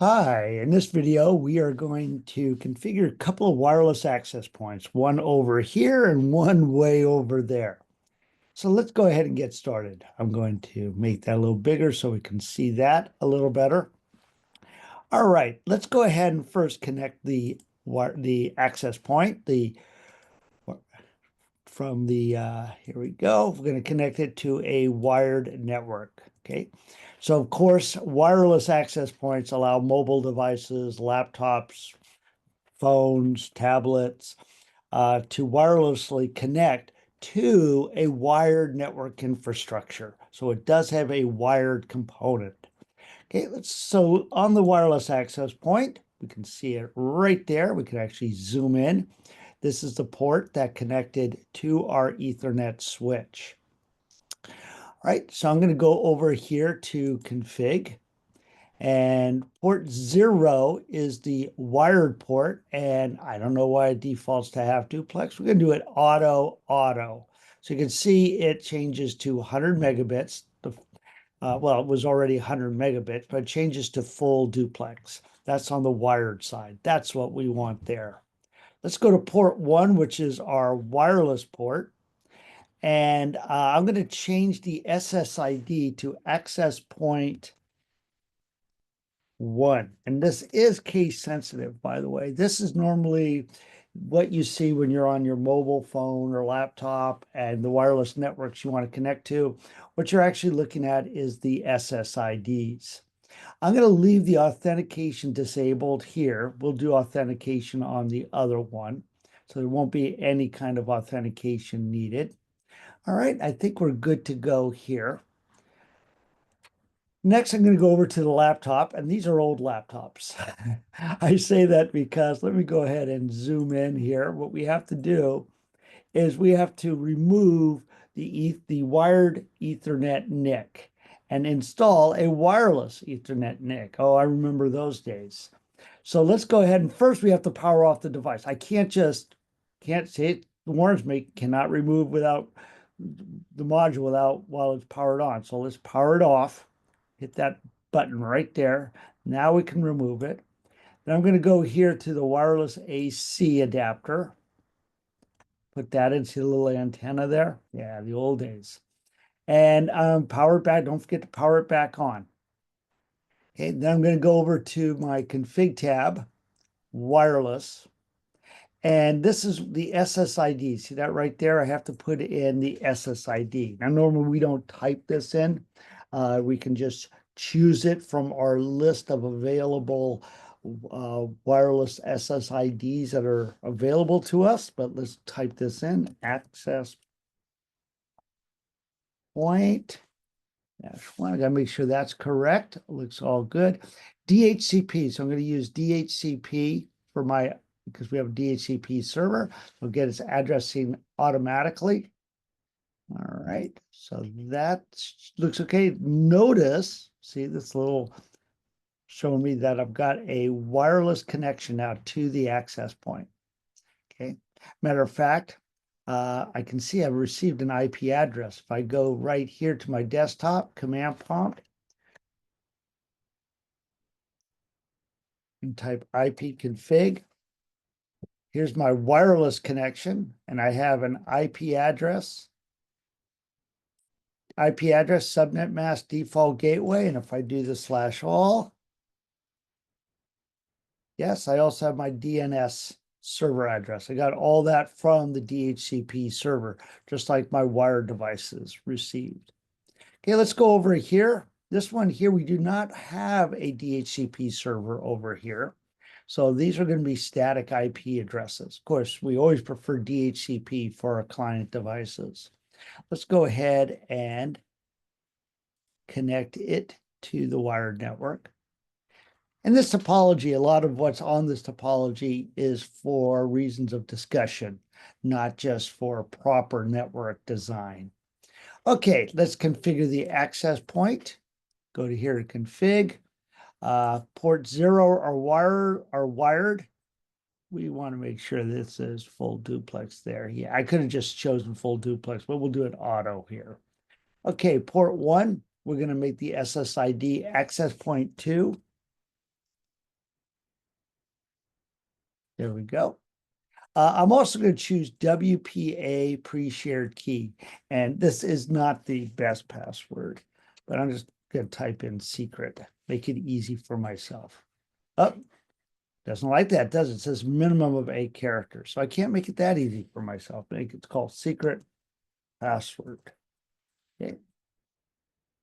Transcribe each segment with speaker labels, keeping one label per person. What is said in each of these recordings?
Speaker 1: Hi, in this video, we are going to configure a couple of wireless access points, one over here and one way over there. So let's go ahead and get started. I'm going to make that a little bigger so we can see that a little better. All right, let's go ahead and first connect the access point, here we go. We're going to connect it to a wired network. Okay. So of course, wireless access points allow mobile devices, laptops, phones, tablets, to wirelessly connect to a wired network infrastructure. So it does have a wired component. Okay, so on the wireless access point, we can see it right there. We can actually zoom in. This is the port that connected to our Ethernet switch. All right, so I'm going to go over here to config. And port 0 is the wired port, and I don't know why it defaults to half duplex. We're going to do it auto. So you can see it changes to 100 megabits. Well, it was already 100 megabits, but it changes to full duplex. That's on the wired side. That's what we want there. Let's go to port 1, which is our wireless port. And I'm going to change the SSID to access point 1. And this is case sensitive, by the way. This is normally what you see when you're on your mobile phone or laptop and the wireless networks you want to connect to. What you're actually looking at is the SSIDs. I'm going to leave the authentication disabled here. We'll do authentication on the other one. So there won't be any kind of authentication needed. All right, I think we're good to go here. Next, I'm going to go over to the laptop, and these are old laptops. I say that because let me go ahead and zoom in here. What we have to do is we have to remove the wired Ethernet NIC and install a wireless Ethernet NIC. Oh, I remember those days. So let's go ahead and first we have to power off the device. I can't say it, the warrants make cannot remove without the module while it's powered on. So let's power it off. Hit that button right there. Now we can remove it. Then I'm going to go here to the wireless AC adapter. Put that into the little antenna there. Yeah, the old days. And power it back. Don't forget to power it back on. Okay, then I'm going to go over to my config tab, wireless. And this is the SSID. See that right there? I have to put in the SSID. Now, normally we don't type this in. We can just choose it from our list of available wireless SSIDs that are available to us. But let's type this in, access point. I gotta make sure that's correct. Looks all good. DHCP. So I'm going to use DHCP for my, because we have a DHCP server. We'll get its addressing automatically. All right. So that looks okay. Notice, see this little showing me that I've got a wireless connection now to the access point. Okay. Matter of fact, I can see I've received an IP address. If I go right here to my desktop, command prompt, and type ipconfig, here's my wireless connection, and I have an IP address, subnet mask default gateway, and if I do the /all, yes, I also have my DNS server address. I got all that from the DHCP server, just like my wired devices received. Okay, let's go over here. This one here, we do not have a DHCP server over here. So these are going to be static IP addresses. Of course, we always prefer DHCP for our client devices. Let's go ahead and connect it to the wired network. And this topology, a lot of what's on this topology is for reasons of discussion, not just for proper network design. Okay, let's configure the access point. Go to here to config. Port 0 are wired. We want to make sure this is full duplex there. Yeah, I could have just chosen full duplex, but we'll do it auto here. Okay, port 1, we're going to make the SSID access point 2. There we go. I'm also going to choose WPA pre-shared key. And this is not the best password, but I'm just going to type in secret, make it easy for myself. Oh, doesn't like that, does it? It says minimum of 8 characters. So I can't make it that easy for myself. Make it called secret password. Okay.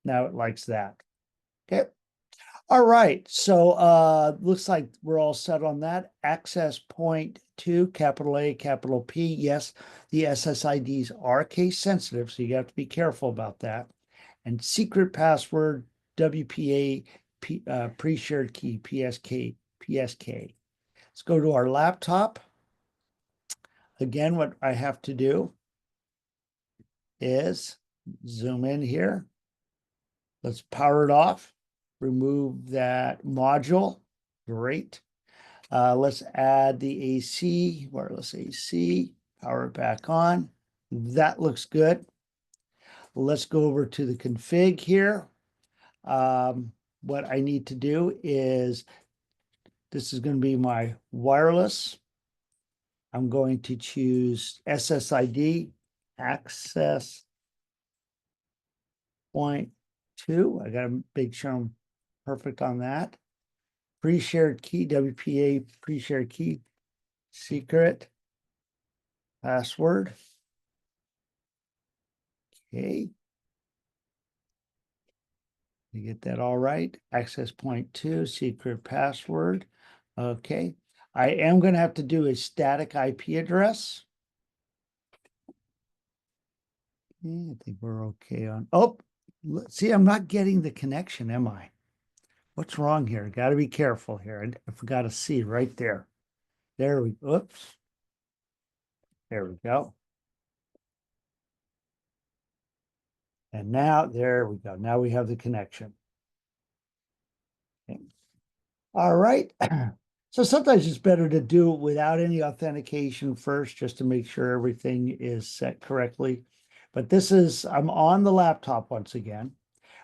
Speaker 1: Now it likes that. Okay. All right. So looks like we're all set on that. Access point 2, capital A, capital P. Yes, the SSIDs are case sensitive, so you have to be careful about that. And secret password, WPA, pre-shared key, PSK. Let's go to our laptop. Again, what I have to do is zoom in here. Let's power it off. Remove that module. Great. Let's add the AC, wireless AC, power it back on. That looks good. Let's go over to the config here. What I need to do is, this is going to be my wireless. I'm going to choose SSID, access point 2. I got to make sure I'm perfect on that. Pre-shared key, WPA pre-shared key, secret password. Okay. You get that all right. Access point 2, secret password. Okay. I am going to have to do a static IP address. I think we're okay on. Oh, see, I'm not getting the connection, am I? What's wrong here? Got to be careful here. I forgot a C right there. There we go. Oops. There we go. And now, there we go. Now we have the connection. Okay. All right. So sometimes it's better to do it without any authentication first, just to make sure everything is set correctly. But this is, I'm on the laptop once again,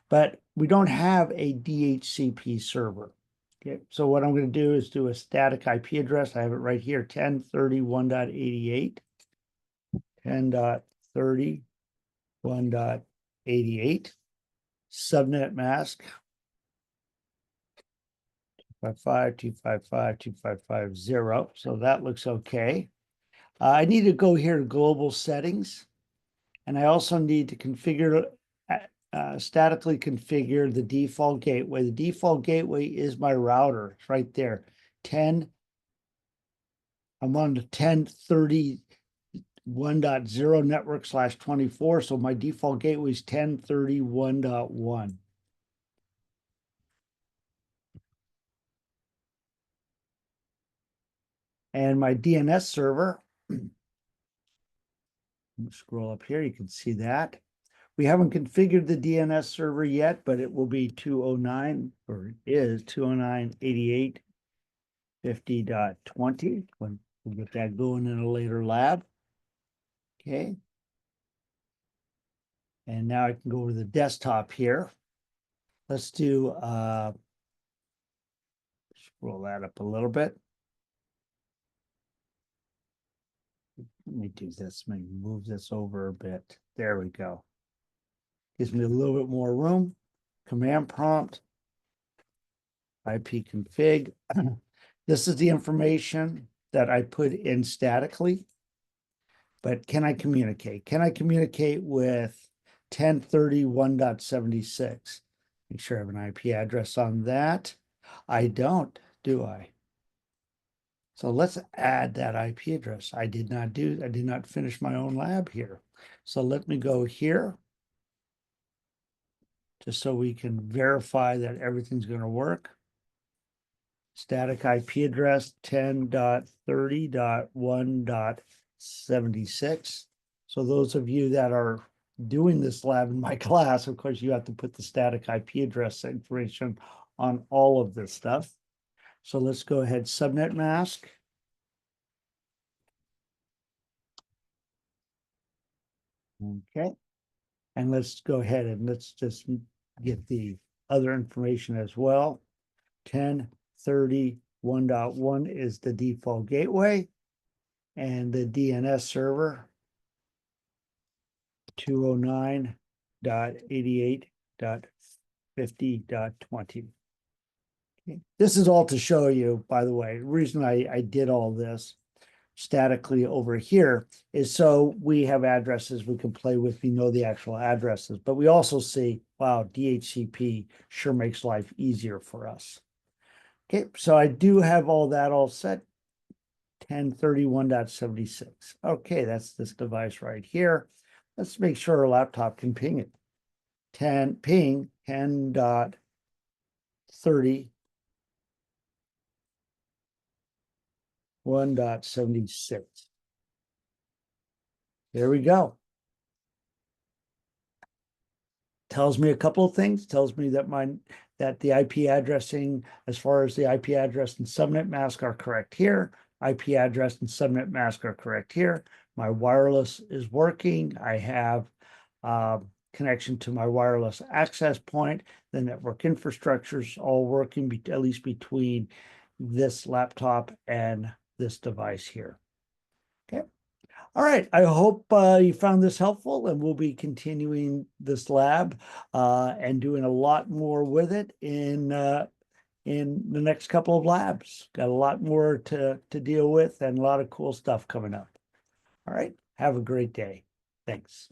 Speaker 1: but we don't have a DHCP server. Okay, so what I'm going to do is do a static IP address. I have it right here, 10.31.88, 10.31.88, subnet mask, 255.255.255.0. So that looks okay. I need to go here to global settings, and I also need to configure, statically configure the default gateway. The default gateway is my router. It's right there. 10, I'm on the 10.31.0 network /24. So my default gateway is 10.31.1. And my DNS server, scroll up here, you can see that. We haven't configured the DNS server yet, but it will be 209, or it is 209.88.50.20. When we'll get that going in a later lab. Okay. And now I can go to the desktop here. Let's do, scroll that up a little bit. Let me do this, maybe move this over a bit. There we go. Gives me a little bit more room. Command prompt, ipconfig. This is the information that I put in statically. But can I communicate? Can I communicate with 10.31.76? Make sure I have an IP address on that. I don't, do I? So let's add that IP address. I did not finish my own lab here. So let me go here, just so we can verify that everything's going to work. Static IP address 10.30.1.76. So those of you that are doing this lab in my class, of course, you have to put the static IP address information on all of this stuff. So let's go ahead, subnet mask. Okay. And let's go ahead and let's just get the other information as well. 10.30 1.1 is the default gateway, and the DNS server 209.88.50.20. This is all to show you, by the way, the reason I did all this statically over here is so we have addresses we can play with, we know the actual addresses, but we also see, wow, DHCP sure makes life easier for us. Okay, so I do have all that all set. 1031.76. Okay, that's this device right here. Let's make sure our laptop can ping it. 10 ping 10.31.76. There we go. Tells me a couple of things. Tells me that the IP addressing, as far as the IP address and subnet mask, are correct here. IP address and subnet mask are correct here. My wireless is working. I have connection to my wireless access point. The network infrastructure is all working, at least between this laptop and this device here. Okay. All right. I hope you found this helpful, and we'll be continuing this lab and doing a lot more with it in the next couple of labs. Got a lot more to deal with and a lot of cool stuff coming up. All right. Have a great day. Thanks.